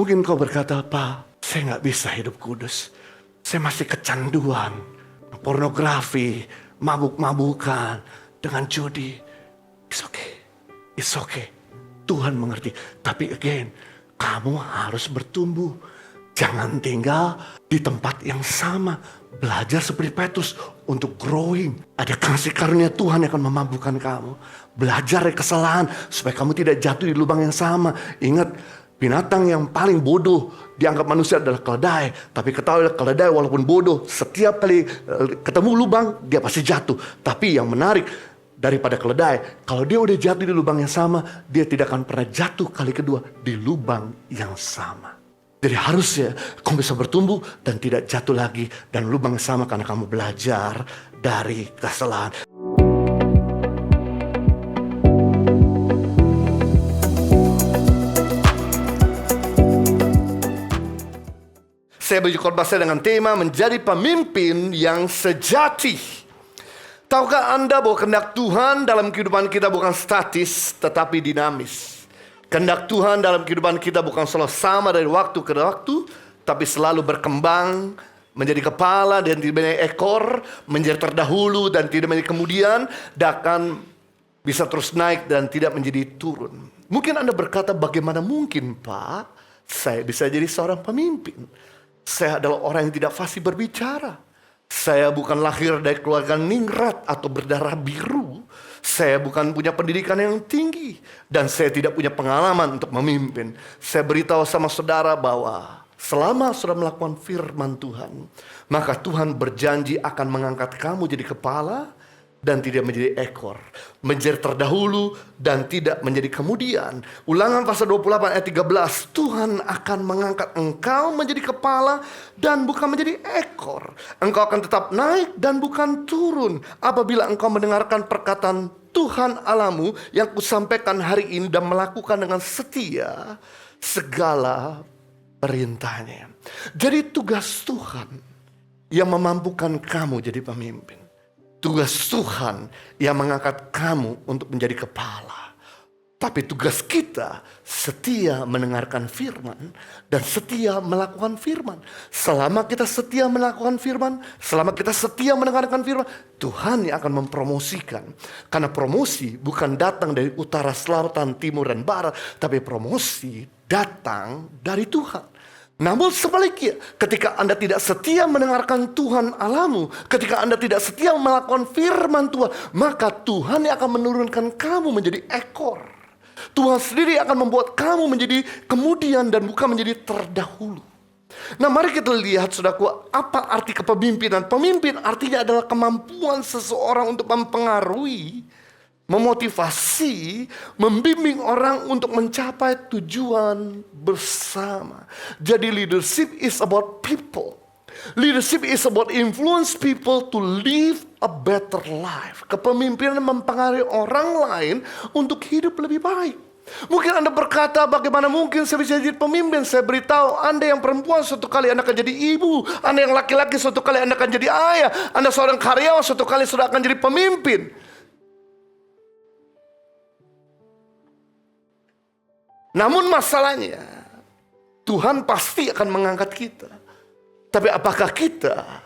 Mungkin kau berkata, Pak, saya nggak bisa hidup kudus. Saya masih kecanduan, pornografi, mabuk-mabukan, dengan judi. It's okay. It's okay. Tuhan mengerti. Tapi again, kamu harus bertumbuh. Jangan tinggal di tempat yang sama. Belajar seperti Petrus untuk growing. Ada kasih karunia Tuhan yang akan memampukan kamu. Belajar dari kesalahan supaya kamu tidak jatuh di lubang yang sama. Ingat, binatang yang paling bodoh dianggap manusia adalah keledai. Tapi ketahuilah, keledai walaupun bodoh, setiap kali ketemu lubang dia pasti jatuh. Tapi yang menarik daripada keledai, kalau dia udah jatuh di lubang yang sama, dia tidak akan pernah jatuh kali kedua di lubang yang sama. Jadi harusnya kamu bisa bertumbuh dan tidak jatuh lagi dan lubang yang sama karena kamu belajar dari kesalahan. Saya baju khotbah saya dengan tema menjadi pemimpin yang sejati. Tahukah Anda bahwa kehendak Tuhan dalam kehidupan kita bukan statis tetapi dinamis. Kehendak Tuhan dalam kehidupan kita bukan selalu sama dari waktu ke waktu, tapi selalu berkembang menjadi kepala dan tidak menjadi ekor, menjadi terdahulu dan tidak menjadi kemudian, dan akan bisa terus naik dan tidak menjadi turun. Mungkin Anda berkata, bagaimana mungkin Pak, saya bisa jadi seorang pemimpin? Saya adalah orang yang tidak fasih berbicara. Saya bukan lahir dari keluarga ningrat atau berdarah biru. Saya bukan punya pendidikan yang tinggi. Dan saya tidak punya pengalaman untuk memimpin. Saya beritahu sama saudara bahwa selama sudah melakukan firman Tuhan, maka Tuhan berjanji akan mengangkat kamu jadi kepala dan tidak menjadi ekor, menjadi terdahulu dan tidak menjadi kemudian. Ulangan pasal 28 ayat 13, Tuhan akan mengangkat engkau menjadi kepala dan bukan menjadi ekor. Engkau akan tetap naik dan bukan turun apabila engkau mendengarkan perkataan Tuhan Allahmu yang kusampaikan hari ini dan melakukan dengan setia segala perintahnya. Jadi tugas Tuhan yang memampukan kamu jadi pemimpin. Tugas Tuhan yang mengangkat kamu untuk menjadi kepala. Tapi tugas kita setia mendengarkan firman dan setia melakukan firman. Selama kita setia melakukan firman, selama kita setia mendengarkan firman, Tuhan yang akan mempromosikan. Karena promosi bukan datang dari utara, selatan, timur, dan barat, tapi promosi datang dari Tuhan. Namun sebaliknya, ketika Anda tidak setia mendengarkan Tuhan Allahmu, ketika Anda tidak setia melakukan firman Tuhan, maka Tuhan yang akan menurunkan kamu menjadi ekor. Tuhan sendiri akan membuat kamu menjadi kemudian dan bukan menjadi terdahulu. Nah, mari kita lihat, saudaraku, apa arti kepemimpinan. Pemimpin artinya adalah kemampuan seseorang untuk mempengaruhi, memotivasi, membimbing orang untuk mencapai tujuan bersama. Jadi leadership is about people. Leadership is about influence people to live a better life. Kepemimpinan mempengaruhi orang lain untuk hidup lebih baik. Mungkin Anda berkata, bagaimana mungkin saya bisa jadi pemimpin? Saya beritahu, Anda yang perempuan suatu kali Anda akan jadi ibu. Anda yang laki-laki suatu kali Anda akan jadi ayah. Anda seorang karyawan suatu kali sudah akan jadi pemimpin. Namun masalahnya, Tuhan pasti akan mengangkat kita. Tapi apakah kita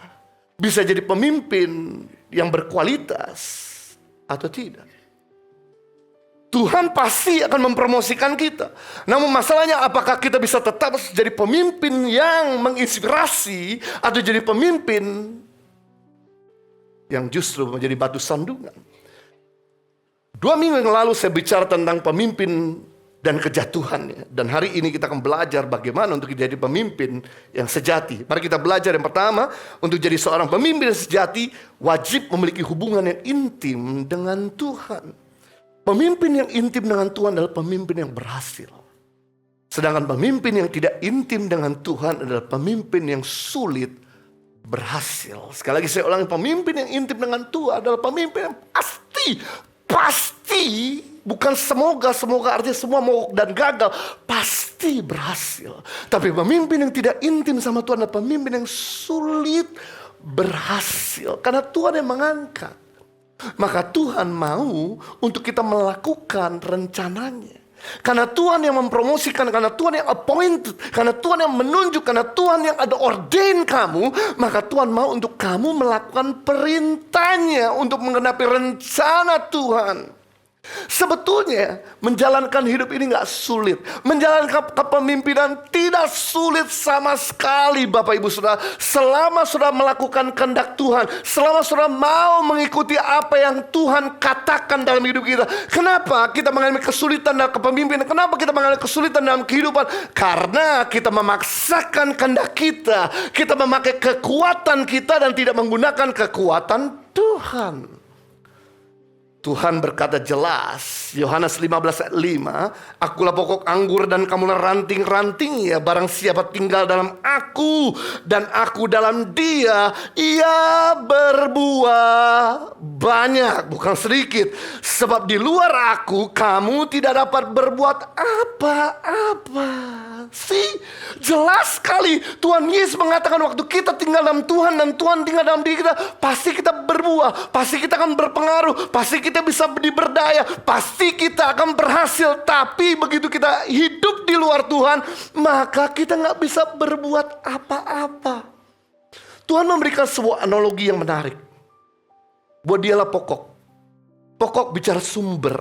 bisa jadi pemimpin yang berkualitas atau tidak? Tuhan pasti akan mempromosikan kita. Namun masalahnya, apakah kita bisa tetap jadi pemimpin yang menginspirasi atau jadi pemimpin yang justru menjadi batu sandungan? 2 minggu yang lalu saya bicara tentang pemimpin dan kejatuhannya. Dan hari ini kita akan belajar bagaimana untuk jadi pemimpin yang sejati. Mari kita belajar yang pertama, untuk jadi seorang pemimpin yang sejati, wajib memiliki hubungan yang intim dengan Tuhan. Pemimpin yang intim dengan Tuhan adalah pemimpin yang berhasil. Sedangkan pemimpin yang tidak intim dengan Tuhan adalah pemimpin yang sulit berhasil. Sekali lagi saya ulangi, pemimpin yang intim dengan Tuhan adalah pemimpin yang pasti, bukan semoga artinya semua mogok dan gagal, pasti berhasil. Tapi pemimpin yang tidak intim sama Tuhan adalah pemimpin yang sulit berhasil. Karena Tuhan yang mengangkat. Maka Tuhan mau untuk kita melakukan rencananya. Karena Tuhan yang mempromosikan, karena Tuhan yang appointed, karena Tuhan yang menunjuk, karena Tuhan yang ada ordain kamu, maka Tuhan mau untuk kamu melakukan perintahnya untuk menggenapi rencana Tuhan. Sebetulnya menjalankan hidup ini gak sulit. Menjalankan kepemimpinan tidak sulit sama sekali, Bapak Ibu Saudara. Selama sudah melakukan kehendak Tuhan, selama sudah mau mengikuti apa yang Tuhan katakan dalam hidup kita. Kenapa kita mengalami kesulitan dalam kepemimpinan? Kenapa kita mengalami kesulitan dalam kehidupan? Karena kita memaksakan kehendak kita. Kita memakai kekuatan kita dan tidak menggunakan kekuatan Tuhan. Tuhan berkata jelas, Yohanes 15 ayat 5, akulah pokok anggur dan kamulah ranting-rantingnya. Barang siapa tinggal dalam aku dan aku dalam dia, ia berbuah banyak, bukan sedikit. Sebab di luar aku kamu tidak dapat berbuat apa-apa. Jelas sekali Tuhan Yesus mengatakan waktu kita tinggal dalam Tuhan dan Tuhan tinggal dalam diri kita, pasti kita berbuah, pasti kita akan berpengaruh, pasti kita bisa diberdaya, pasti kita akan berhasil. Tapi begitu kita hidup di luar Tuhan, maka kita gak bisa berbuat apa-apa. Tuhan memberikan sebuah analogi yang menarik. Bahwa dialah pokok. Pokok bicara sumber.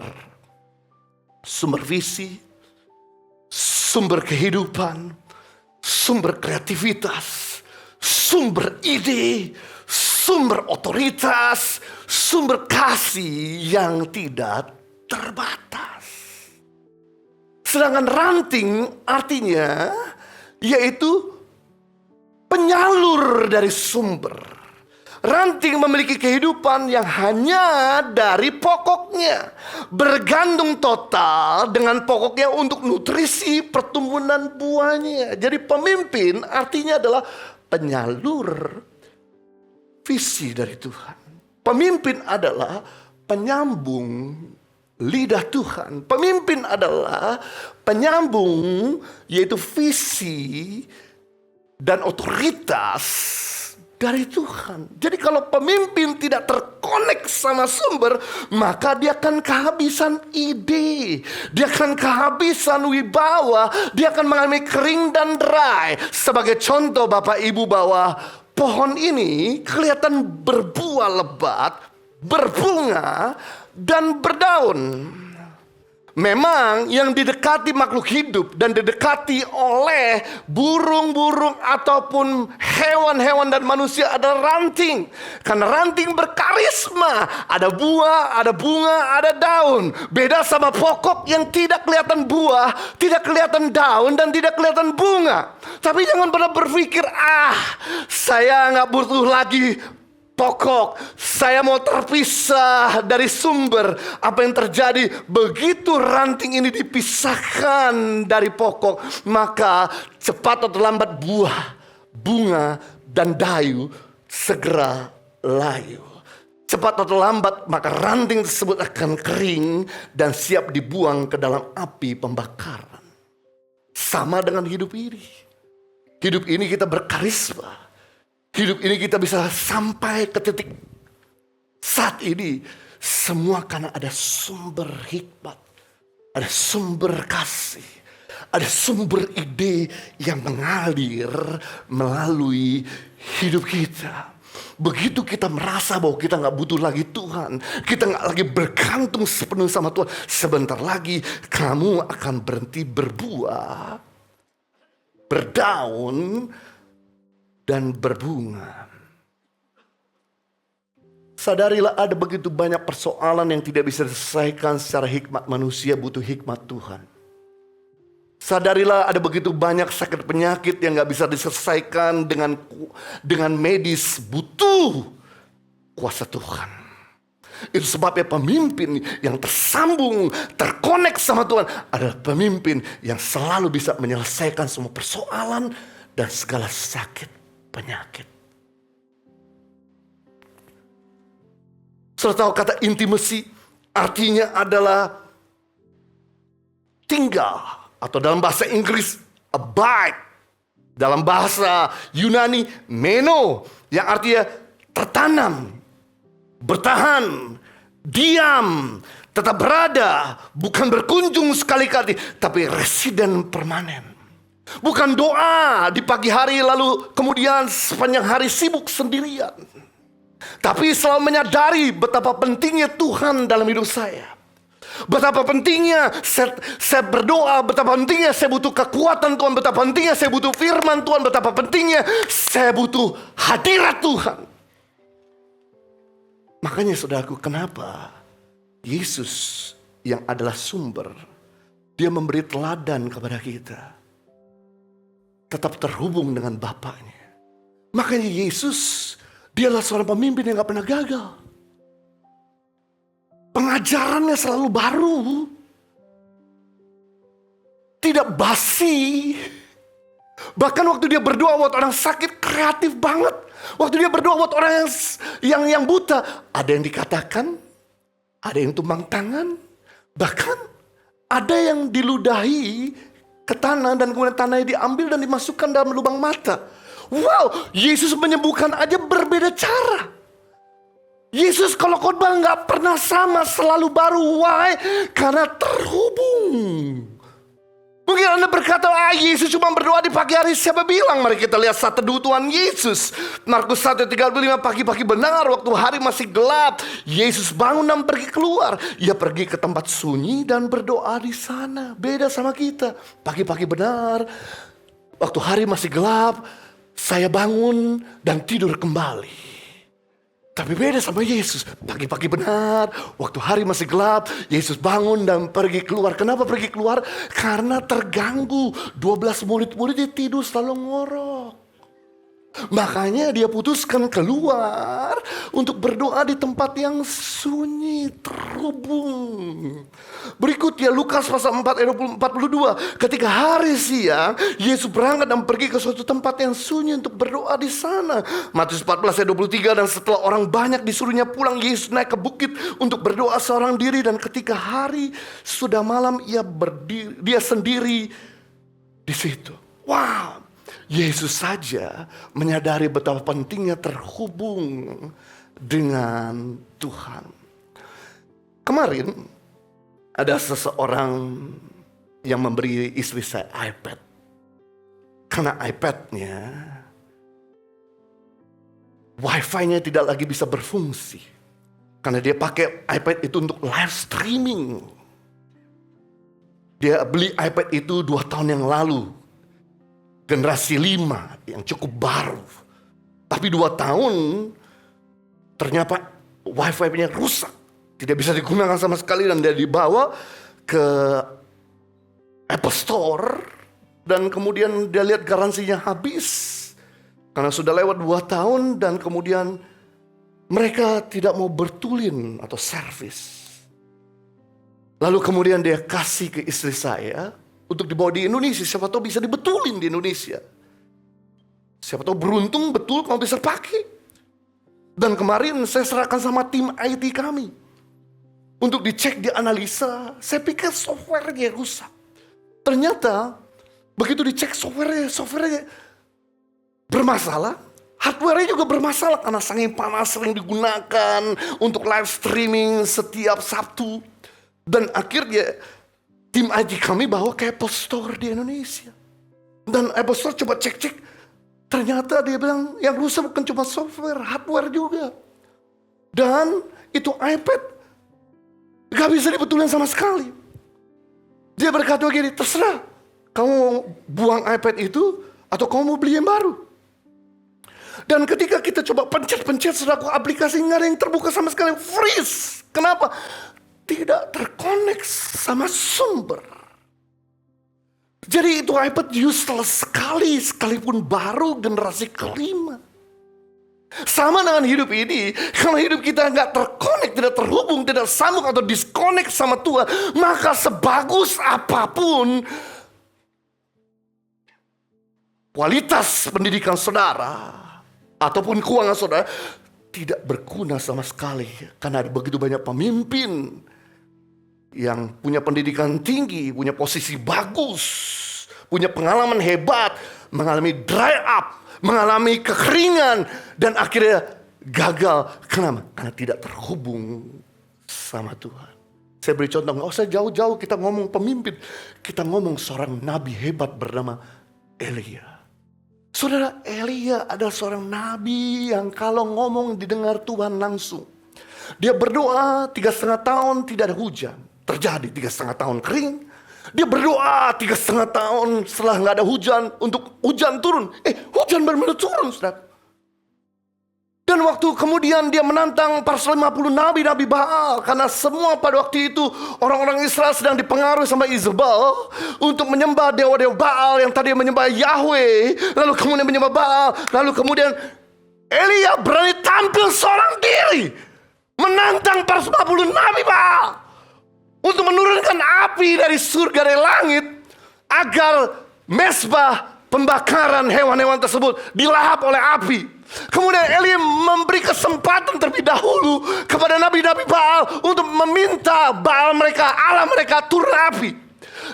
Sumber visi, sumber kehidupan, sumber kreativitas, sumber ide, sumber otoritas, sumber kasih yang tidak terbatas. Sedangkan ranting artinya yaitu penyalur dari sumber. Ranting memiliki kehidupan yang hanya dari pokoknya, bergantung total dengan pokoknya untuk nutrisi pertumbuhan buahnya. Jadi pemimpin artinya adalah penyalur visi dari Tuhan. Pemimpin adalah penyambung lidah Tuhan. Pemimpin adalah penyambung yaitu visi dan otoritas dari Tuhan. Jadi kalau pemimpin tidak terkonek sama sumber, maka dia akan kehabisan ide, dia akan kehabisan wibawa, dia akan mengalami kering dan dry. Sebagai contoh Bapak Ibu, bahwa pohon ini kelihatan berbuah lebat, berbunga, dan berdaun. Memang yang didekati makhluk hidup dan didekati oleh burung-burung ataupun hewan-hewan dan manusia adalah ranting. Karena ranting berkarisma. Ada buah, ada bunga, ada daun. Beda sama pokok yang tidak kelihatan buah, tidak kelihatan daun, dan tidak kelihatan bunga. Tapi jangan pernah berpikir, saya gak butuh lagi pokok, saya mau terpisah dari sumber. Apa yang terjadi begitu ranting ini dipisahkan dari pokok, maka cepat atau lambat buah, bunga, dan dayu segera layu. Cepat atau lambat maka ranting tersebut akan kering dan siap dibuang ke dalam api pembakaran. Sama dengan hidup ini. Hidup ini kita berkarisma. Hidup ini kita bisa sampai ke titik saat ini semua karena ada sumber hikmat, ada sumber kasih, ada sumber ide yang mengalir melalui hidup kita. Begitu kita merasa bahwa kita gak butuh lagi Tuhan, kita gak lagi bergantung sepenuhnya sama Tuhan, sebentar lagi kamu akan berhenti berbuah, berdaun, dan berbunga. Sadarilah ada begitu banyak persoalan yang tidak bisa diselesaikan secara hikmat manusia, butuh hikmat Tuhan. Sadarilah ada begitu banyak sakit penyakit yang gak bisa diselesaikan dengan medis, butuh kuasa Tuhan. Itu sebabnya pemimpin yang tersambung, terkonek sama Tuhan adalah pemimpin yang selalu bisa menyelesaikan semua persoalan dan segala sakit penyakit. Saudara tahu kata intimacy artinya adalah tinggal, atau dalam bahasa Inggris abide, dalam bahasa Yunani meno, yang artinya tertanam, bertahan, diam, Tetap berada, bukan berkunjung sekali-kali, tapi residen permanen. Bukan doa di pagi hari lalu kemudian sepanjang hari sibuk sendirian. Tapi selalu menyadari betapa pentingnya Tuhan dalam hidup saya. Betapa pentingnya saya berdoa, betapa pentingnya saya butuh kekuatan Tuhan, betapa pentingnya saya butuh firman Tuhan, betapa pentingnya saya butuh hadirat Tuhan. Makanya saudaraku, kenapa Yesus yang adalah sumber, dia memberi teladan kepada kita tetap terhubung dengan Bapaknya. Makanya Yesus, dialah seorang pemimpin yang gak pernah gagal. Pengajarannya selalu baru, tidak basi. Bahkan waktu dia berdoa buat orang sakit, kreatif banget. Waktu dia berdoa buat orang yang buta, ada yang dikatakan, ada yang tumbang tangan, bahkan ada yang diludahi ke tanah dan kemudian tanahnya diambil dan dimasukkan dalam lubang mata. Wow, Yesus menyembuhkan aja berbeda cara. Yesus kalau khotbah nggak pernah sama, selalu baru. Why? Karena terhubung. Mungkin Anda berkata, Yesus cuma berdoa di pagi hari. Siapa bilang? Mari kita lihat saat teduh Tuhan Yesus. Markus 1:35, pagi-pagi benar waktu hari masih gelap, Yesus bangun dan pergi keluar. Ia pergi ke tempat sunyi dan berdoa di sana. Beda sama kita. Pagi-pagi benar, waktu hari masih gelap, saya bangun dan tidur kembali. Tapi beda sama Yesus. Pagi-pagi benar, waktu hari masih gelap, Yesus bangun dan pergi keluar. Kenapa pergi keluar? Karena terganggu. 12 murid-muridnya tidur selalu ngorok. Makanya dia putuskan keluar untuk berdoa di tempat yang sunyi, terhubung. Berikutnya Lukas pasal 4 ayat 42. Ketika hari siang, Yesus berangkat dan pergi ke suatu tempat yang sunyi untuk berdoa di sana. Matius 14 ayat 23. Dan setelah orang banyak disuruhnya pulang, Yesus naik ke bukit untuk berdoa seorang diri. Dan ketika hari sudah malam, dia sendiri di situ. Wow. Yesus saja menyadari betapa pentingnya terhubung dengan Tuhan. Kemarin ada seseorang yang memberi istri saya iPad. Karena iPad-nya Wi-Fi-nya tidak lagi bisa berfungsi. Karena dia pakai iPad itu untuk live streaming. Dia beli iPad itu 2 tahun yang lalu. Generasi 5 yang cukup baru. Tapi 2 tahun ternyata Wi-Fi-nya rusak. Tidak bisa digunakan sama sekali dan dia dibawa ke Apple Store. Dan kemudian dia lihat garansinya habis. Karena sudah lewat 2 tahun dan kemudian mereka tidak mau bertulin atau servis. Lalu kemudian dia kasih ke istri saya untuk dibawa di Indonesia. Siapa tahu bisa dibetulin di Indonesia. Siapa tahu beruntung betul kamu bisa pakai. Dan kemarin saya serahkan sama tim IT kami. Untuk dicek, dianalisa. Saya pikir softwarenya rusak. Ternyata begitu dicek softwarenya bermasalah. Hardwarenya juga bermasalah karena saking panas sering digunakan untuk live streaming setiap Sabtu. Dan akhirnya tim IT kami bawa ke Apple Store di Indonesia. Dan Apple Store coba cek-cek. Ternyata dia bilang yang rusak bukan cuma software, hardware juga. Dan itu iPad gak bisa dibetulin sama sekali. Dia berkata begini, terserah kamu buang iPad itu atau kamu mau beli yang baru. Dan ketika kita coba pencet-pencet, saudaraku, aplikasi nggak ada yang terbuka sama sekali, freeze. Kenapa? Tidak terkonek sama sumber. Jadi itu iPad useless sekali, sekalipun baru generasi kelima. Sama dengan hidup ini, kalau hidup kita nggak terkonek, tidak terhubung, tidak sambung atau disconnect sama Tuhan, maka sebagus apapun kualitas pendidikan saudara ataupun keuangan saudara, tidak berguna sama sekali. Karena ada begitu banyak pemimpin yang punya pendidikan tinggi, punya posisi bagus, punya pengalaman hebat, mengalami dry up, mengalami kekeringan, dan akhirnya gagal. Kenapa? Karena tidak terhubung sama Tuhan. Saya beri contoh, nggak usah jauh-jauh kita ngomong pemimpin. Kita ngomong seorang nabi hebat bernama Elia. Saudara, Elia adalah seorang nabi yang kalau ngomong didengar Tuhan langsung. Dia berdoa 3,5 tahun tidak ada hujan. Terjadi 3,5 tahun kering. Dia berdoa 3,5 tahun setelah nggak ada hujan untuk hujan turun. Hujan benar-benar turun, saudara. Dan waktu kemudian dia menantang para 50 nabi-nabi Baal. Karena semua pada waktu itu orang-orang Israel sedang dipengaruhi sama Izebel untuk menyembah dewa-dewa Baal yang tadi menyembah Yahweh. Lalu kemudian menyembah Baal. Lalu kemudian Elia berani tampil seorang diri menantang para 50 nabi Baal untuk menurunkan api dari surga dari langit agar mezbah pembakaran hewan-hewan tersebut dilahap oleh api. Kemudian Elia memberi kesempatan terlebih dahulu kepada nabi-nabi Baal untuk meminta Baal mereka, Allah mereka turun api.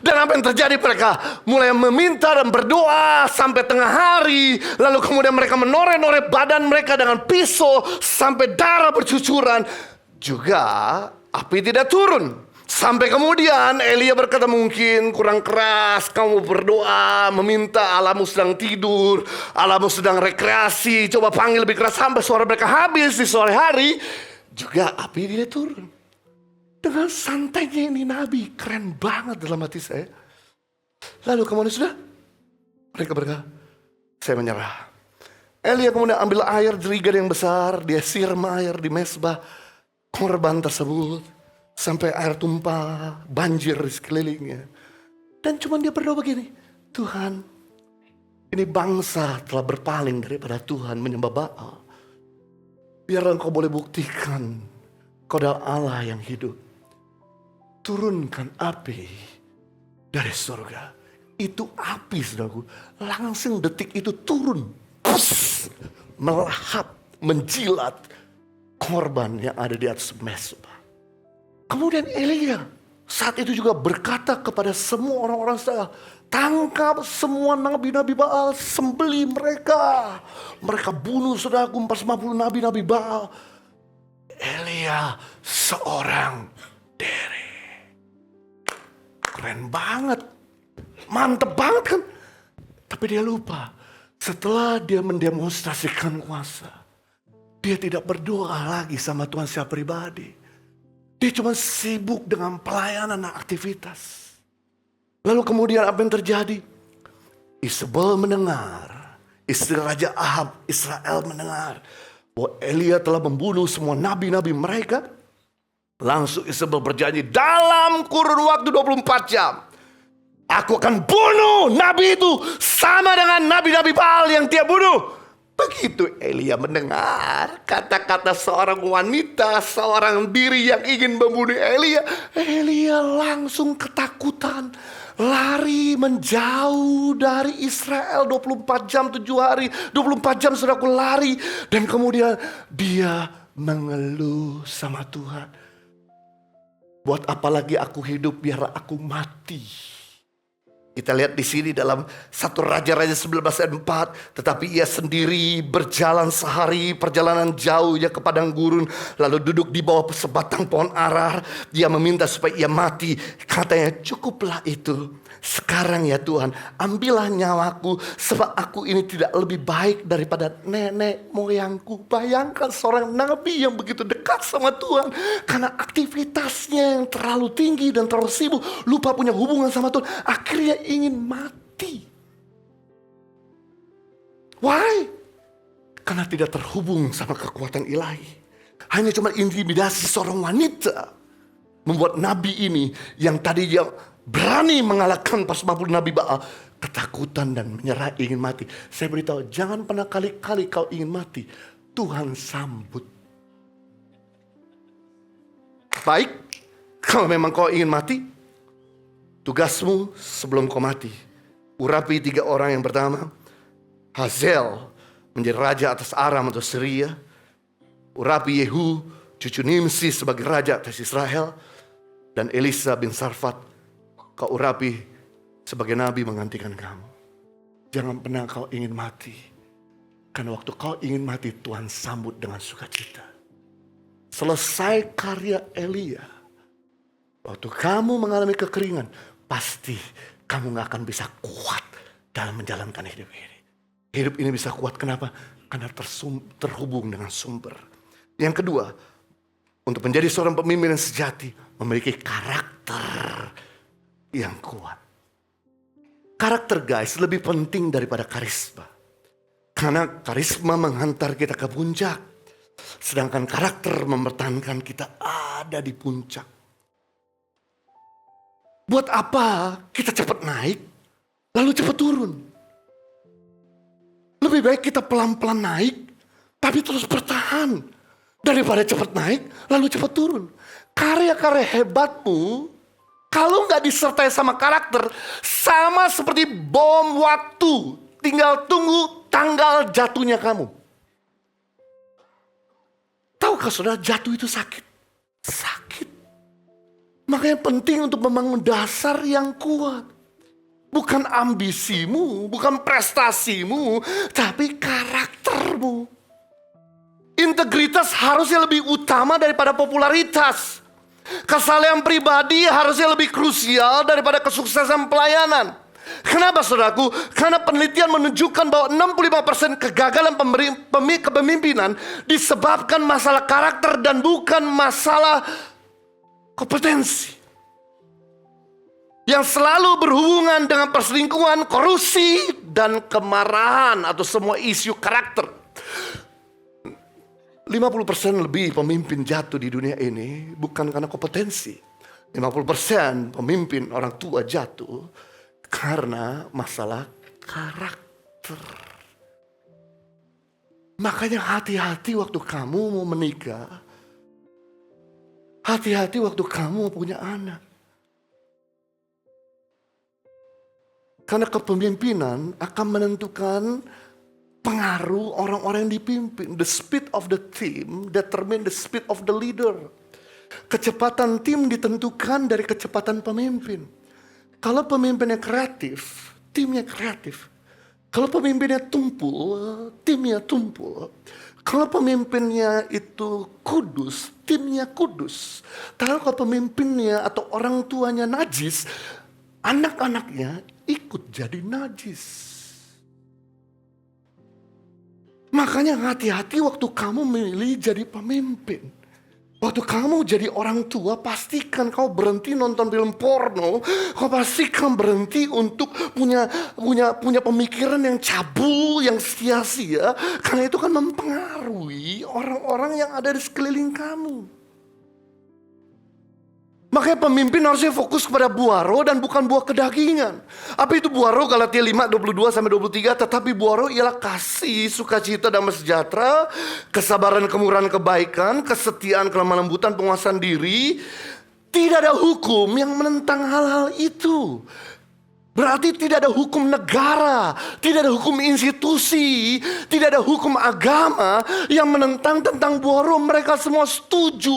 Dan apa yang terjadi, mereka mulai meminta dan berdoa sampai tengah hari. Lalu kemudian mereka menoreh-noreh badan mereka dengan pisau sampai darah bercucuran. Juga api tidak turun. Sampai kemudian Elia berkata, mungkin kurang keras kamu berdoa, meminta, Allahmu sedang tidur, Allahmu sedang rekreasi, coba panggil lebih keras. Sampai suara mereka habis di sore hari, juga api tidak turun. Dengan santainya ini nabi, keren banget dalam hati saya. Lalu kemudian sudah, mereka berkata, saya menyerah. Elia kemudian ambil air jerigen yang besar, dia siram air di mezbah korban tersebut. Sampai air tumpah, banjir di sekelilingnya. Dan cuma dia berdoa begini, Tuhan, ini bangsa telah berpaling daripada Tuhan menyembah Baal. Biar Engkau boleh buktikan Kau adalah Allah yang hidup. Turunkan api dari surga. Itu api, saudaraku, langsung detik itu turun. Pus, melahap, menjilat korban yang ada di atas mezbah. Kemudian Elia saat itu juga berkata kepada semua orang-orang Israel, tangkap semua nabi-nabi Baal, sembelih mereka. Mereka bunuh saudaraku 450 nabi-nabi Baal. Elia seorang diri. Keren banget. Mantep banget kan. Tapi dia lupa, setelah dia mendemonstrasikan kuasa, dia tidak berdoa lagi sama Tuhan secara pribadi. Dia cuma sibuk dengan pelayanan dan aktivitas. Lalu kemudian apa yang terjadi? Izebel mendengar, istri Raja Ahab Israel mendengar bahwa Elia telah membunuh semua nabi-nabi mereka. Langsung Izebel berjanji, dalam kurun waktu 24 jam aku akan bunuh nabi itu sama dengan nabi-nabi Baal yang dia bunuh. Begitu Elia mendengar kata-kata seorang wanita, seorang diri yang ingin membunuh Elia, Elia langsung ketakutan, lari menjauh dari Israel 24 jam 7 hari, 24 jam sudah aku lari. Dan kemudian dia mengeluh sama Tuhan, buat apa lagi aku hidup, biar aku mati. Kita lihat di sini dalam 1 Raja-Raja 19 ayat 4. Tetapi ia sendiri berjalan sehari perjalanan jauhnya ke padang gurun. Lalu duduk di bawah sebatang pohon arar. Dia meminta supaya ia mati. Katanya, cukuplah itu. Sekarang ya Tuhan, ambillah nyawaku. Sebab aku ini tidak lebih baik daripada nenek moyangku. Bayangkan seorang nabi yang begitu dekat sama Tuhan. Karena aktivitasnya yang terlalu tinggi dan terlalu sibuk, lupa punya hubungan sama Tuhan, akhirnya ingin mati. Why? Karena tidak terhubung sama kekuatan ilahi. Hanya cuma intimidasi seorang wanita membuat nabi ini yang tadi dia berani mengalahkan pas 50 nabi Baal ketakutan dan menyerah, ingin mati. Saya beritahu, jangan pernah kali-kali kau ingin mati, Tuhan sambut. Baik, kalau memang kau ingin mati, tugasmu sebelum kau mati, urapi 3 orang. Yang pertama, Hazael menjadi raja atas Aram atau Syria. Urapi Yehu cucu Nimsi sebagai raja atas Israel. Dan Elisa bin Sarfat kau urapi sebagai nabi menggantikan kamu. Jangan pernah kau ingin mati, karena waktu kau ingin mati Tuhan sambut dengan sukacita. Selesai karya Elia, Waktu kamu mengalami kekeringan, pasti kamu gak akan bisa kuat dalam menjalankan hidup ini. Hidup ini bisa kuat, kenapa? Karena terhubung dengan sumber. Yang kedua, untuk menjadi seorang pemimpin yang sejati, memiliki karakter yang kuat. Karakter guys lebih penting daripada karisma. Karena karisma menghantar kita ke puncak. Sedangkan karakter mempertahankan kita ada di puncak. Buat apa kita cepat naik, lalu cepat turun? Lebih baik kita pelan-pelan naik, tapi terus bertahan. Daripada cepat naik, lalu cepat turun. Karya-karya hebatmu, kalau nggak disertai sama karakter, sama seperti bom waktu. Tinggal tunggu tanggal jatuhnya kamu. Tahukah saudara, jatuh itu sakit? Sakit. Makanya penting untuk membangun dasar yang kuat. Bukan ambisimu, bukan prestasimu, tapi karaktermu. Integritas harusnya lebih utama daripada popularitas. Kesalehan pribadi harusnya lebih krusial daripada kesuksesan pelayanan. Kenapa saudaraku? Karena penelitian menunjukkan bahwa 65% kegagalan kepemimpinan disebabkan masalah karakter dan bukan masalah kompetensi. Yang selalu berhubungan dengan perselingkuhan, korupsi, dan kemarahan atau semua isu karakter. 50% lebih pemimpin jatuh di dunia ini bukan karena kompetensi. 50% pemimpin orang tua jatuh karena masalah karakter. Makanya hati-hati waktu kamu mau menikah. Hati-hati waktu kamu punya anak. Karena kepemimpinan akan menentukan pengaruh orang-orang yang dipimpin. The speed of the team determine the speed of the leader. Kecepatan tim ditentukan dari kecepatan pemimpin. Kalau pemimpinnya kreatif, timnya kreatif. Kalau pemimpinnya tumpul, timnya tumpul. Kalau pemimpinnya itu kudus, timnya kudus. Tapi kalau pemimpinnya atau orang tuanya najis, anak-anaknya ikut jadi najis. Makanya hati-hati waktu kamu memilih jadi pemimpin. Waktu kamu jadi orang tua, pastikan kau berhenti nonton film porno. Kau pastikan berhenti untuk punya pemikiran yang cabul, yang sia-sia. Karena itu kan mempengaruhi orang-orang yang ada di sekeliling kamu. Makanya pemimpin harusnya fokus kepada buah roh dan bukan buah kedagingan. Apa itu buah roh? Galatia 5:22-23. Tetapi buah roh ialah kasih, sukacita, damai sejahtera, kesabaran, kemurahan, kebaikan, kesetiaan, kelemah lembutan, penguasaan diri. Tidak ada hukum yang menentang hal-hal itu. Berarti tidak ada hukum negara, tidak ada hukum institusi, tidak ada hukum agama yang menentang tentang buah roh. Mereka semua setuju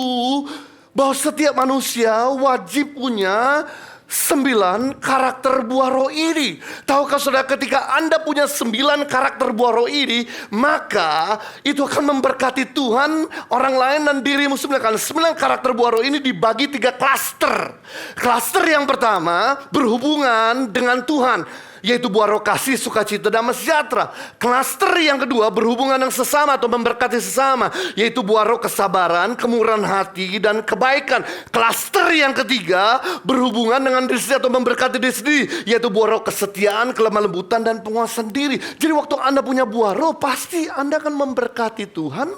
bahwa setiap manusia wajib punya 9 karakter buah roh ini. Tahukah saudara, ketika Anda punya 9 karakter buah roh ini, maka itu akan memberkati Tuhan, orang lain, dan dirimu sendiri. Karena 9 karakter buah roh ini dibagi 3 klaster. Klaster yang pertama berhubungan dengan Tuhan, yaitu buah roh kasih, sukacita, damai sejahtera. Klaster yang kedua berhubungan dengan sesama atau memberkati sesama, yaitu buah roh kesabaran, kemurahan hati, dan kebaikan. Klaster yang ketiga berhubungan dengan diri sendiri atau memberkati diri sendiri, yaitu buah roh kesetiaan, kelemah lembutan, dan penguasaan diri. Jadi waktu Anda punya buah roh, pasti Anda akan memberkati Tuhan,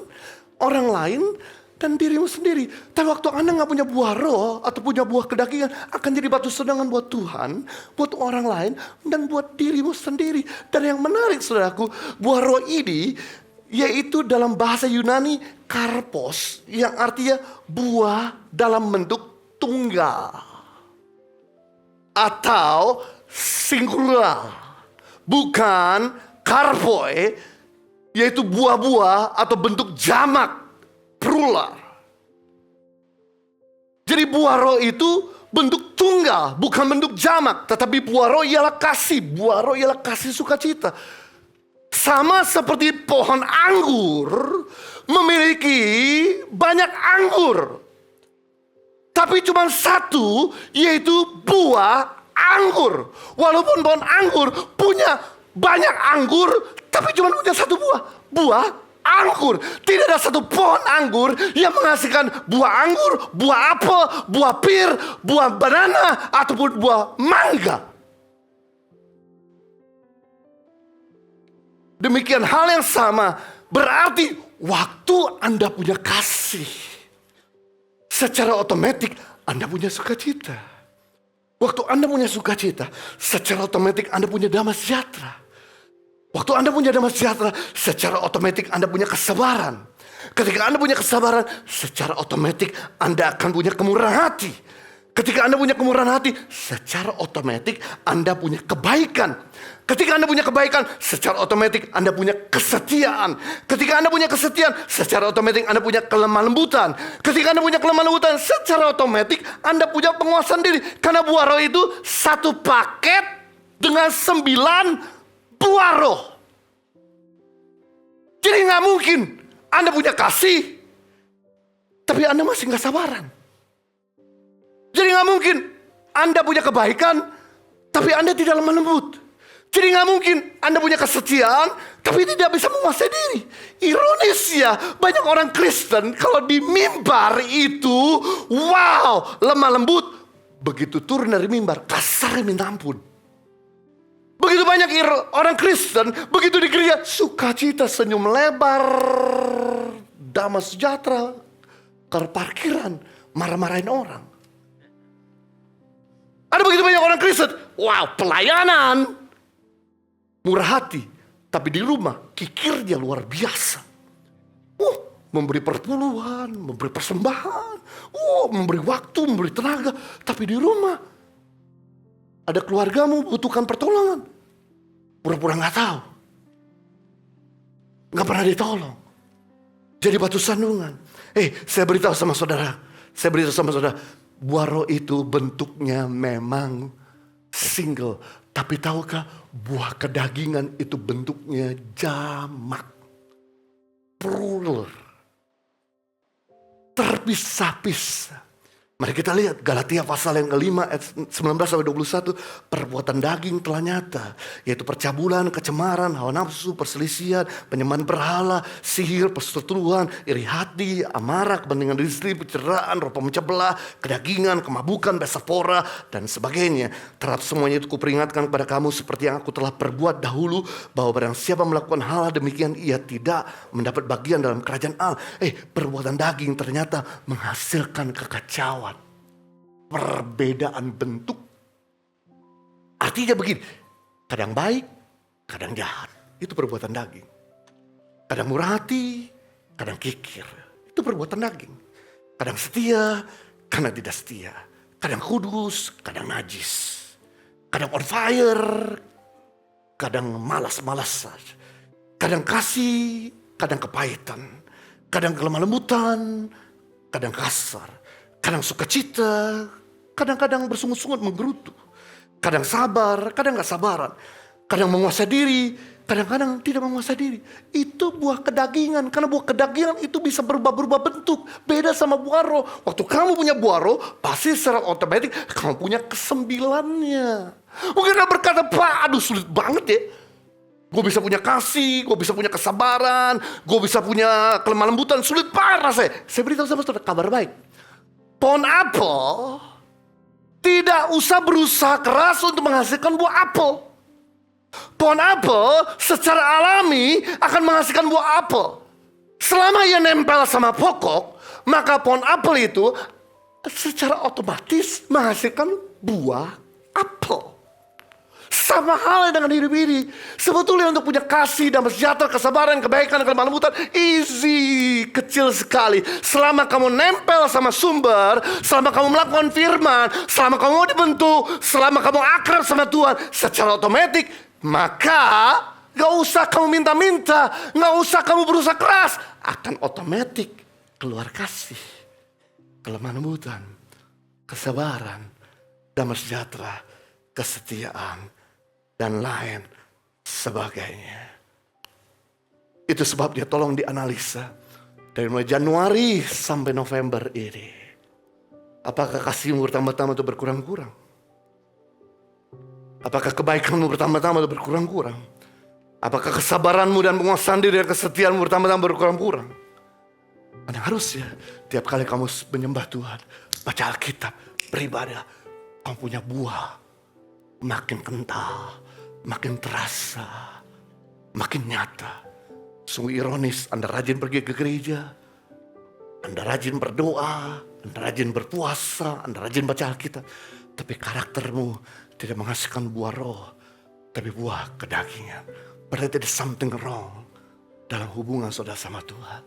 orang lain, dan dirimu sendiri. Tapi waktu Anda gak punya buah roh atau punya buah kedagingan, akan jadi batu sandungan buat Tuhan, buat orang lain, dan buat dirimu sendiri. Dan yang menarik saudaraku, buah roh ini yaitu dalam bahasa Yunani karpos, yang artinya buah dalam bentuk tunggal atau singular, bukan karpoi, yaitu buah-buah atau bentuk jamak, plural. Jadi buah roh itu bentuk tunggal, bukan bentuk jamak. Tetapi buah roh ialah kasih. Buah roh ialah kasih, sukacita. Sama seperti pohon anggur memiliki banyak anggur, Tapi cuma satu, yaitu buah anggur. Walaupun pohon anggur punya banyak anggur, tapi cuma punya satu buah. Buah anggur. Tidak ada satu pohon anggur yang menghasilkan buah anggur, buah apel, buah pir, buah banana, ataupun buah mangga. Demikian hal yang sama, berarti waktu Anda punya kasih, secara otomatis Anda punya sukacita. Waktu Anda punya sukacita, secara otomatis Anda punya damai sejahtera. Waktu Anda punya damai sejahtera, secara otomatis Anda punya kesabaran. Ketika Anda punya kesabaran, secara otomatis Anda akan punya kemurahan hati. Ketika Anda punya kemurahan hati, secara otomatis Anda punya kebaikan. Ketika Anda punya kebaikan, secara otomatis Anda punya kesetiaan. Ketika Anda punya kesetiaan, secara otomatis Anda punya kelemah lembutan. Ketika Anda punya kelemah lembutan, secara otomatis Anda punya penguasaan diri. Karena buah roh itu satu paket dengan 9 buah roh. Jadi nggak mungkin Anda punya kasih, tapi Anda masih nggak sabaran. Jadi nggak mungkin Anda punya kebaikan, tapi Anda tidak lemah lembut. Jadi nggak mungkin Anda punya kesetiaan, tapi tidak bisa menguasai diri. Ironis ya, banyak orang Kristen kalau di mimbar itu, wow, lemah lembut. Begitu turun dari mimbar, kasar minta ampun. Begitu banyak orang Kristen, begitu di gereja, sukacita, senyum lebar, damai sejahtera, ke parkiran, marah-marahin orang. Ada begitu banyak orang Kristen, wow, pelayanan, murah hati, tapi di rumah kikirnya luar biasa. Memberi perpuluhan, memberi persembahan, memberi waktu, memberi tenaga, tapi di rumah ada keluargamu butuhkan pertolongan, pura-pura nggak tahu, nggak pernah ditolong, jadi batu sandungan. Saya beritahu sama saudara, buah roh itu bentuknya memang single. Tapi tahukah buah kedagingan itu bentuknya jamak. Plural. Terpisah-pisah. Mari kita lihat Galatia pasal yang ke-5 ayat 19-21. Perbuatan daging telah nyata, yaitu percabulan, kecemaran, hawa nafsu, perselisihan, penyembahan berhala, sihir, perseteruan, iri hati, amarah, kepentingan diri sendiri, pencerahan, roh pemecah belah, kedagingan, kemabukan, pesapora, dan sebagainya. Terhadap semuanya itu kuperingatkan kepada kamu seperti yang aku telah perbuat dahulu, bahwa barang siapa melakukan hal demikian, ia tidak mendapat bagian dalam kerajaan Allah. Perbuatan daging ternyata menghasilkan kekacauan. Perbedaan bentuk. Artinya begini, kadang baik, kadang jahat. Itu perbuatan daging. Kadang murah hati, kadang kikir. Itu perbuatan daging. Kadang setia, kadang tidak setia. Kadang kudus, kadang najis. Kadang on fire, kadang malas-malasan. Kadang kasih, kadang kepahitan. Kadang kelemah lembutan, kadang kasar. Kadang sukacita, kadang-kadang bersungut-sungut menggerutu. Kadang sabar, kadang gak sabaran. Kadang menguasai diri, kadang-kadang tidak menguasai diri. Itu buah kedagingan. Karena buah kedagingan itu bisa berubah-berubah bentuk. Beda sama buah roh. Waktu kamu punya buah roh, pasti secara otomatis kamu punya kesembilannya. Mungkin kamu berkata, Pak, aduh sulit banget ya. Gue bisa punya kasih, gue bisa punya kesabaran, gue bisa punya kelemah lembutan. Sulit parah saya. Saya beritahu sama saudara, kabar baik. Pohon apel tidak usah berusaha keras untuk menghasilkan buah apel. Pohon apel secara alami akan menghasilkan buah apel. Selama ia nempel sama pokok, maka pohon apel itu secara otomatis menghasilkan buah apel. Sama halnya dengan hidup ini. Sebetulnya untuk punya kasih, damai sejahtera, kesabaran, kebaikan, kelemah lembutan, easy, kecil sekali. Selama kamu nempel sama sumber, selama kamu melakukan firman, selama kamu mau dibentuk, selama kamu akrab sama Tuhan, secara otomatis, maka gak usah kamu minta-minta, gak usah kamu berusaha keras, akan otomatis keluar kasih, kelemah lembutan, kesabaran, damai sejahtera, kesetiaan, dan lain sebagainya. Itu sebabnya tolong dianalisa dari mulai Januari sampai November ini. Apakah kasihmu bertambah-tambah atau berkurang-kurang? Apakah kebaikanmu bertambah-tambah atau berkurang-kurang? Apakah kesabaranmu dan penguasaan diri dan kesetiaanmu bertambah-tambah berkurang-kurang? Dan harusnya tiap kali kamu menyembah Tuhan, baca Alkitab, beribadah, kamu punya buah makin kental, makin terasa, makin nyata. Sungguh ironis, Anda rajin pergi ke gereja, Anda rajin berdoa, Anda rajin berpuasa, Anda rajin baca Alkitab, tapi karaktermu tidak menghasilkan buah roh, tapi buah kedagingan. Berarti ada something wrong dalam hubungan saudara sama Tuhan.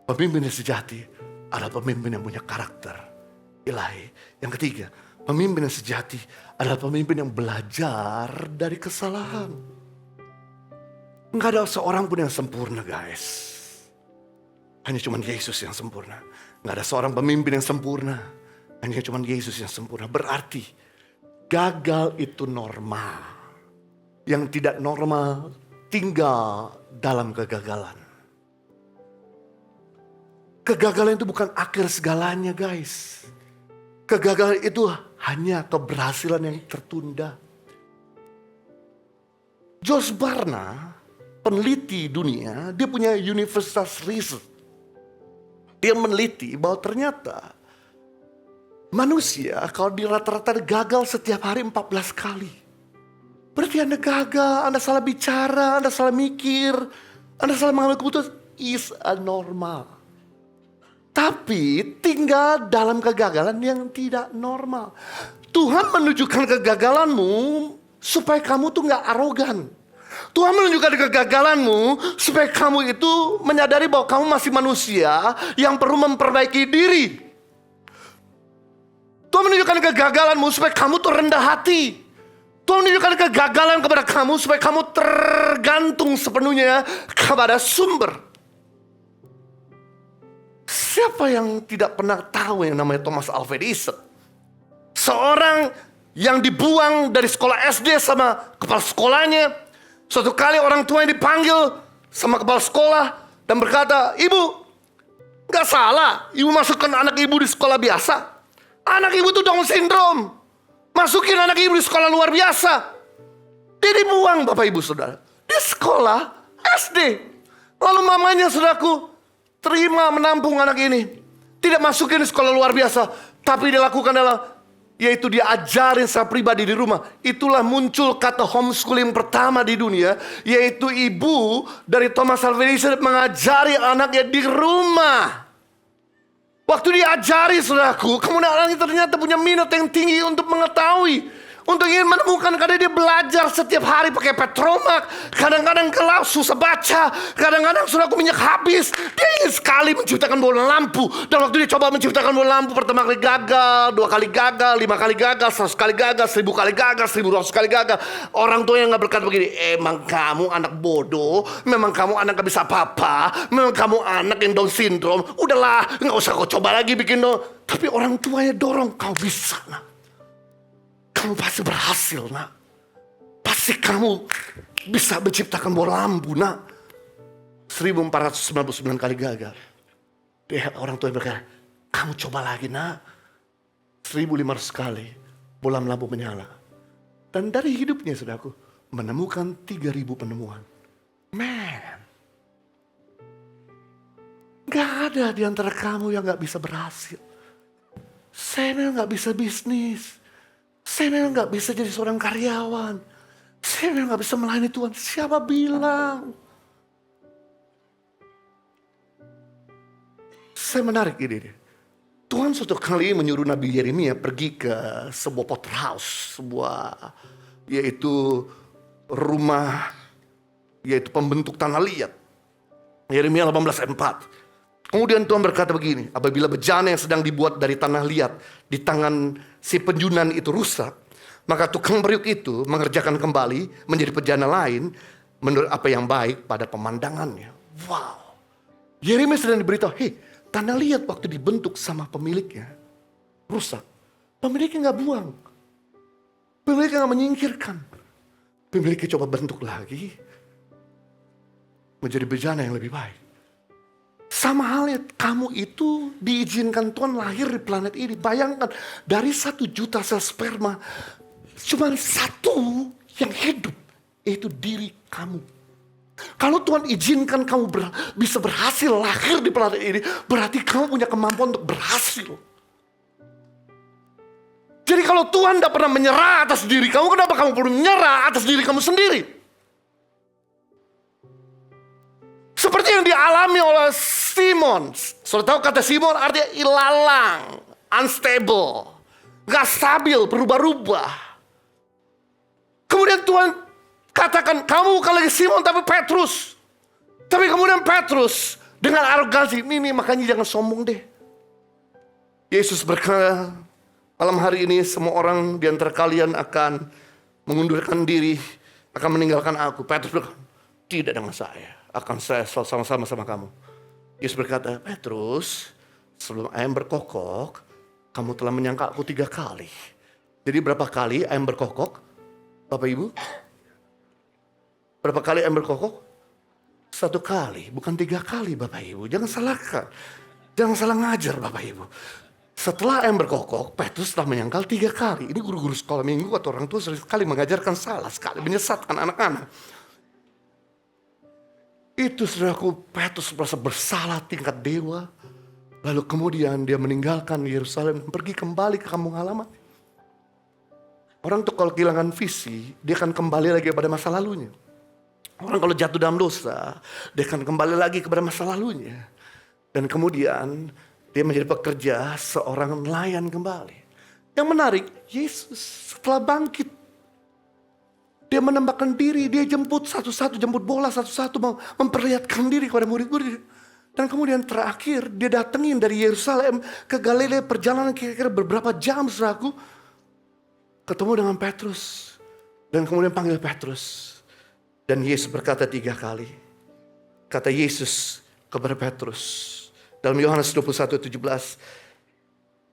Pemimpin yang sejati adalah pemimpin yang punya karakter ilahi. Yang ketiga, pemimpin yang sejati adalah pemimpin yang belajar dari kesalahan. Enggak ada seorang pun yang sempurna, guys. Hanya cuma Yesus yang sempurna. Enggak ada seorang pemimpin yang sempurna. Hanya cuma Yesus yang sempurna. Berarti gagal itu normal. Yang tidak normal tinggal dalam kegagalan. Kegagalan itu bukan akhir segalanya, guys. Kegagalan itu hanya keberhasilan yang tertunda. George Barna, peneliti dunia, dia punya universitas riset. Dia meneliti bahwa ternyata manusia kalau di rata-rata gagal setiap hari 14 kali. Berarti Anda gagal, Anda salah bicara, Anda salah mikir, Anda salah mengambil keputusan. Is normal. Tapi tinggal dalam kegagalan yang tidak normal. Tuhan menunjukkan kegagalanmu supaya kamu tuh gak arogan. Tuhan menunjukkan kegagalanmu supaya kamu itu menyadari bahwa kamu masih manusia yang perlu memperbaiki diri. Tuhan menunjukkan kegagalanmu supaya kamu tuh rendah hati. Tuhan menunjukkan kegagalan kepada kamu supaya kamu tergantung sepenuhnya kepada sumber. Siapa yang tidak pernah tahu yang namanya Thomas Alva Edison? Seorang yang dibuang dari sekolah SD sama kepala sekolahnya. Suatu kali orang tua yang dipanggil sama kepala sekolah dan berkata, "Ibu, gak salah ibu masukkan anak ibu di sekolah biasa. Anak ibu tuh Down syndrome. Masukin anak ibu di sekolah luar biasa." Dia dibuang, Bapak Ibu Saudara, di sekolah SD. Lalu mamanya, saudaraku, terima menampung anak ini. Tidak masukin di sekolah luar biasa. Tapi dia lakukan adalah, yaitu dia ajarin secara pribadi di rumah. Itulah muncul kata homeschooling pertama di dunia. Yaitu ibu dari Thomas Alva Edison mengajari anaknya di rumah. Waktu diajari, saudaraku, kemudian anaknya ternyata punya minat yang tinggi untuk mengetahui. Untuk ingin menemukan, karena dia belajar setiap hari pakai Petromax. Kadang-kadang kelas susah baca. Kadang-kadang saudaraku minyak habis. Dia ingin sekali menciptakan bola lampu. Dan waktu dia coba menciptakan bola lampu, pertama kali gagal, 2 kali gagal, 5 kali gagal, 100 kali gagal, 1000 kali gagal, 1200 kali gagal. Orang tua yang gak berkata begini, "Emang kamu anak bodoh, memang kamu anak gak bisa apa-apa, memang kamu anak yang Down syndrome. Udahlah, gak usah kau coba lagi bikin Down." Tapi orang tuanya dorong, "Kau bisa, nak. Kamu pasti berhasil, nak. Pasti kamu bisa menciptakan bola lampu, nak." 1499 kali gagal. Dia orang tua berkata, "Kamu coba lagi, nak." 1500 kali bola lampu menyala. Dan dari hidupnya, saudaraku, menemukan 3000 penemuan. Man, gak ada di antara kamu yang gak bisa berhasil. Saya memang gak bisa bisnis. Saya memang gak bisa jadi seorang karyawan. Saya memang gak bisa melayani Tuhan. Siapa bilang? Saya menarik ini. Tuhan suatu kali menyuruh Nabi Yeremia pergi ke sebuah potterhouse. Yaitu rumah, yaitu pembentuk tanah liat. Yeremia 18 ayat 4. Kemudian Tuhan berkata begini, apabila bejana yang sedang dibuat dari tanah liat di tangan si penjunan itu rusak, maka tukang periuk itu mengerjakan kembali menjadi bejana lain menurut apa yang baik pada pemandangannya. Wow. Yeremia sedang diberitahu, "Hei, tanah liat waktu dibentuk sama pemiliknya rusak. Pemiliknya gak buang. Pemiliknya gak menyingkirkan. Pemiliknya coba bentuk lagi menjadi bejana yang lebih baik." Sama halnya kamu itu diizinkan Tuhan lahir di planet ini. Bayangkan dari 1 juta sel sperma, cuma satu yang hidup, yaitu diri kamu. Kalau Tuhan izinkan kamu bisa berhasil lahir di planet ini, berarti kamu punya kemampuan untuk berhasil. Jadi kalau Tuhan tidak pernah menyerah atas diri kamu, kenapa kamu perlu menyerah atas diri kamu sendiri? Seperti yang dialami oleh Simon. Saudara tahu kata Simon artinya ilalang, unstable, gak stabil, berubah-ubah. Kemudian Tuhan katakan, kamu bukan lagi Simon tapi Petrus. Tapi kemudian Petrus dengan arogansi, ini makanya jangan sombong deh. Yesus berkata, malam hari ini semua orang di antara kalian akan mengundurkan diri, akan meninggalkan aku. Petrus berkata, tidak dengan saya, akan saya sama-sama sama kamu. Yesus berkata, Petrus, sebelum ayam berkokok, kamu telah menyangka aku 3 kali. Jadi berapa kali ayam berkokok, Bapak Ibu? Berapa kali ayam berkokok? 1 kali, bukan 3 kali Bapak Ibu. Jangan salahkan, jangan salah ngajar Bapak Ibu. Setelah ayam berkokok, Petrus telah menyangkal 3 kali. Ini guru-guru sekolah minggu atau orang tua sering sekali mengajarkan salah sekali, menyesatkan anak-anak. Itu saudaraku, Petrus merasa bersalah tingkat dewa. Lalu kemudian dia meninggalkan Yerusalem, pergi kembali ke kampung halaman. Orang tuh kalau kehilangan visi, dia akan kembali lagi pada masa lalunya. Orang kalau jatuh dalam dosa, dia akan kembali lagi kepada masa lalunya. Dan kemudian dia menjadi pekerja seorang nelayan kembali. Yang menarik, Yesus setelah bangkit, dia menambahkan diri, dia jemput satu-satu, jemput bola satu-satu, mau memperlihatkan diri kepada murid-murid. Dan kemudian terakhir, dia datengin dari Yerusalem ke Galilea, perjalanan kira-kira beberapa jam, saudaraku. Ketemu dengan Petrus, dan kemudian panggil Petrus. Dan Yesus berkata 3 kali. Kata Yesus kepada Petrus, dalam Yohanes 21:17,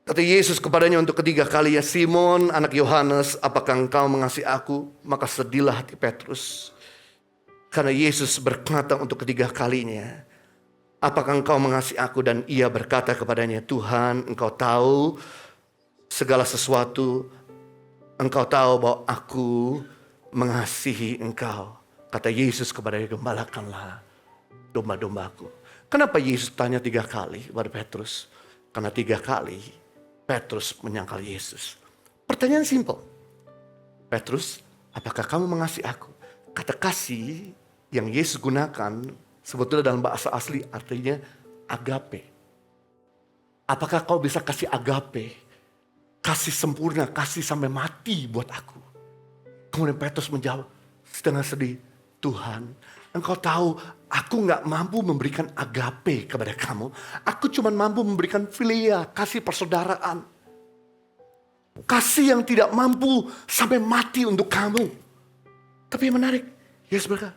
kata Yesus kepadanya untuk ketiga kalinya, Simon anak Yohanes, apakah engkau mengasihi aku? Maka sedihlah hati Petrus. Karena Yesus berkata untuk ketiga kalinya, apakah engkau mengasihi aku? Dan ia berkata kepadanya, Tuhan, engkau tahu segala sesuatu. Engkau tahu bahwa aku mengasihi engkau. Kata Yesus kepadanya, gembalakanlah domba-dombaku. Kenapa Yesus tanya 3 kali kepada Petrus? Karena 3 kali Petrus menyangkal Yesus. Pertanyaan simpel. Petrus, apakah kamu mengasihi aku? Kata kasih yang Yesus gunakan sebetulnya dalam bahasa asli artinya agape. Apakah kau bisa kasih agape? Kasih sempurna, kasih sampai mati buat aku. Kemudian Petrus menjawab setengah sedih, Tuhan, engkau tahu aku gak mampu memberikan agape kepada kamu. Aku cuma mampu memberikan filia, kasih persaudaraan. Kasih yang tidak mampu sampai mati untuk kamu. Tapi yang menarik, Yesus berkata,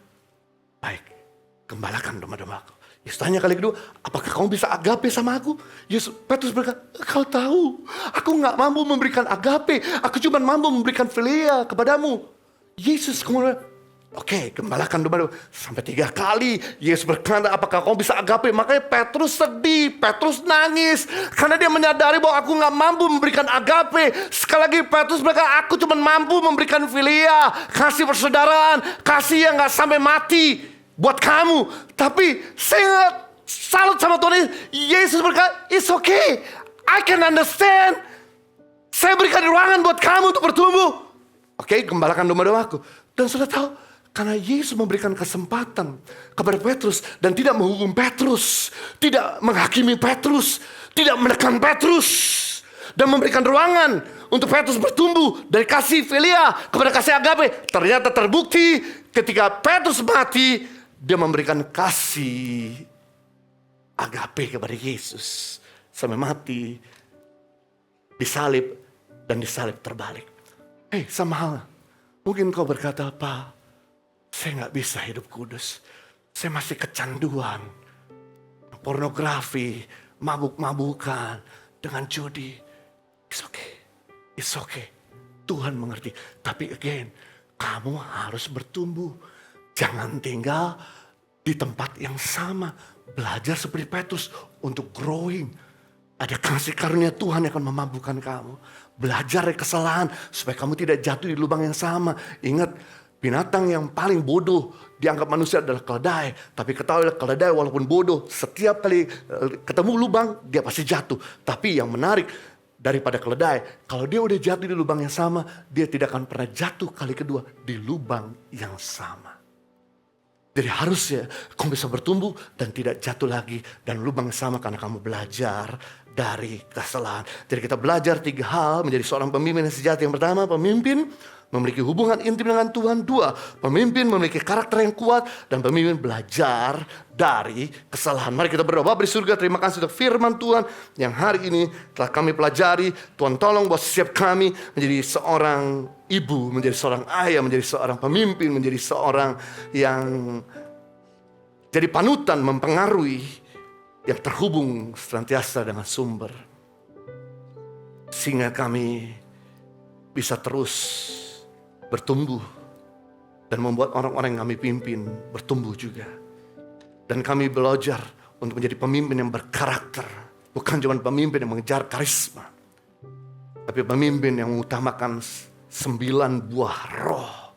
baik, gembalakan domba-dombaku. Yesus tanya kali kedua, apakah kamu bisa agape sama aku? Petrus berkata, kau tahu, aku gak mampu memberikan agape. Aku cuma mampu memberikan filia kepadamu. Yesus kemudian, oke, gembalakan domba-domba. Sampai 3 kali Yesus berkata, apakah kamu bisa agape? Makanya Petrus sedih, Petrus nangis. Karena dia menyadari bahwa aku gak mampu memberikan agape. Sekali lagi Petrus berkata, aku cuma mampu memberikan filia, kasih persaudaraan, kasih yang gak sampai mati buat kamu. Tapi saya salut sama Tuhan. Yesus berkata, it's okay, I can understand. Saya berikan ruangan buat kamu untuk bertumbuh. Oke, gembalakan domba-dombaku. Dan sudah tahu, karena Yesus memberikan kesempatan kepada Petrus dan tidak menghukum Petrus, tidak menghakimi Petrus, tidak menekan Petrus, dan memberikan ruangan untuk Petrus bertumbuh dari kasih filia kepada kasih agape. Ternyata terbukti ketika Petrus mati, dia memberikan kasih agape kepada Yesus sampai mati, disalib dan disalib terbalik. Sama hal, mungkin kau berkata, Pak, saya gak bisa hidup kudus. Saya masih kecanduan pornografi, mabuk-mabukan, dengan judi. It's okay. It's okay. Tuhan mengerti. Tapi again, kamu harus bertumbuh. Jangan tinggal di tempat yang sama. belajar seperti Petrus untuk growing. Ada kasih karunia Tuhan yang akan memampukan kamu. Belajar dari kesalahan supaya kamu tidak jatuh di lubang yang sama. Ingat, binatang yang paling bodoh dianggap manusia adalah keledai. Tapi ketahuilah keledai walaupun bodoh, setiap kali ketemu lubang dia pasti jatuh. Tapi yang menarik daripada keledai, kalau dia udah jatuh di lubang yang sama, dia tidak akan pernah jatuh kali kedua di lubang yang sama. Jadi harusnya kamu bisa bertumbuh dan tidak jatuh lagi dan lubang yang sama karena kamu belajar dari kesalahan. Jadi kita belajar 3 hal menjadi seorang pemimpin yang sejati. Yang pertama, pemimpin memiliki hubungan intim dengan Tuhan. 2, pemimpin memiliki karakter yang kuat. Dan pemimpin belajar dari kesalahan. Mari kita berdoa. Bapa di surga, terima kasih untuk firman Tuhan yang hari ini telah kami pelajari. Tuhan tolong buat setiap kami menjadi seorang ibu, menjadi seorang ayah, menjadi seorang pemimpin, menjadi seorang yang jadi panutan, mempengaruhi, yang terhubung senantiasa dengan sumber. Sehingga kami bisa terus bertumbuh dan membuat orang-orang yang kami pimpin bertumbuh juga. Dan kami belajar untuk menjadi pemimpin yang berkarakter. Bukan cuma pemimpin yang mengejar karisma, tapi pemimpin yang mengutamakan 9 buah roh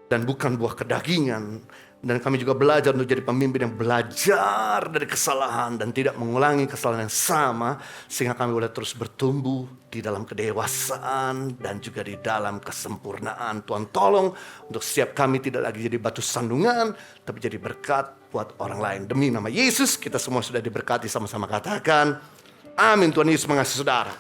dan bukan buah kedagingan. Dan kami juga belajar untuk jadi pemimpin yang belajar dari kesalahan dan tidak mengulangi kesalahan yang sama, sehingga kami boleh terus bertumbuh di dalam kedewasaan dan juga di dalam kesempurnaan. Tuhan tolong untuk setiap kami tidak lagi jadi batu sandungan, tapi jadi berkat buat orang lain. Demi nama Yesus kita semua sudah diberkati, sama-sama katakan amin. Tuhan Yesus mengasihi saudara.